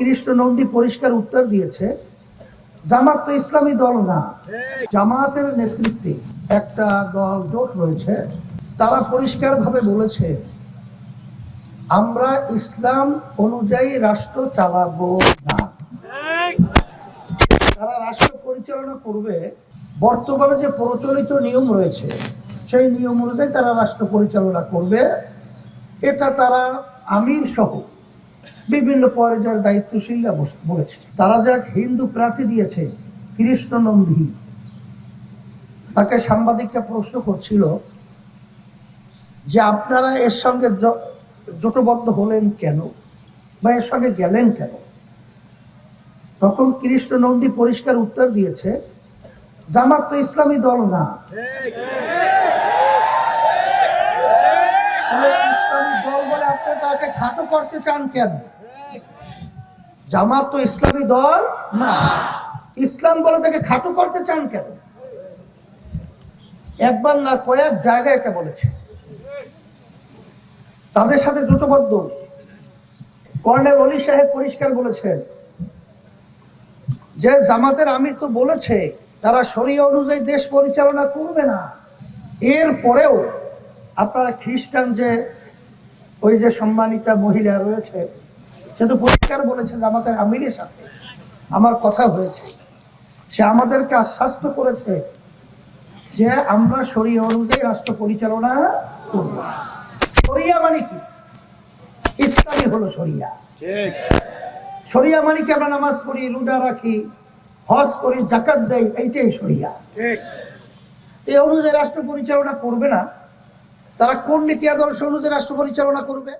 কৃষ্ণ নন্দী পরিষ্কার উত্তর দিয়েছে, জামাত তো ইসলামী দল না। জামাতের নেতৃত্বে একটা দল জোট রয়েছে, তারা পরিষ্কারভাবে বলেছে আমরা ইসলাম অনুযায়ী রাষ্ট্র চালাবো না। তারা রাষ্ট্র পরিচালনা করবে বর্তমানে যে প্রচলিত নিয়ম রয়েছে সেই নিয়ম অনুযায়ী তারা রাষ্ট্র পরিচালনা করবে। এটা তারা আমির সহ বিভিন্ন পর্যায়ের দায়িত্বশীলরা বলেছে। তারা যাক হিন্দু প্রার্থী দিয়েছে কৃষ্ণ নন্দী, তাকে সাংবাদিকরা প্রশ্ন করছিল যে আপনারা এর সঙ্গে জোটবদ্ধ হলেন কেন বা এর সঙ্গে গেলেন কেন? তখন কৃষ্ণ নন্দী পরিষ্কার উত্তর দিয়েছে, জামাত তো ইসলামী দল না। ইসলামী দল বলে আপনি তাকে খাটো করতে চান কেন? জামাত তো ইসলামী দল না, ইসলাম বলে তাকে খাটো করতে চান কেন? একবার না কয়েক জায়গায় এটা বলেছে। তাদের সাথে জোটবদ্ধ কর্নেল অলি সাহেব পরিষ্কার বলেছেন যে জামাতের আমির তো বলেছে তারা শরিয়া অনুযায়ী দেশ পরিচালনা করবে না। এরপরেও আপনারা খ্রিস্টান যে ওই যে সম্মানিতা মহিলা রয়েছে সে তো পরিষ্কার বলেছে জামাতের আমিরের সাথে আমার কথা হয়েছে, সে আমাদেরকে আশ্বস্ত করেছে যে আমরা শরিয়া অনুযায়ী রাষ্ট্র পরিচালনা করব। শরিয়া মানে কি? ইসলামী হলো শরিয়া। শরিয়া মানে কি? আমরা নামাজ পড়ি, রোজা রাখি, হজ করি, যাকাত দেই, এইটাই শরিয়া। এই অনুযায়ী রাষ্ট্র পরিচালনা করবে না। তারা কোন নীতি আদর্শ অনুযায়ী রাষ্ট্র পরিচালনা করবে?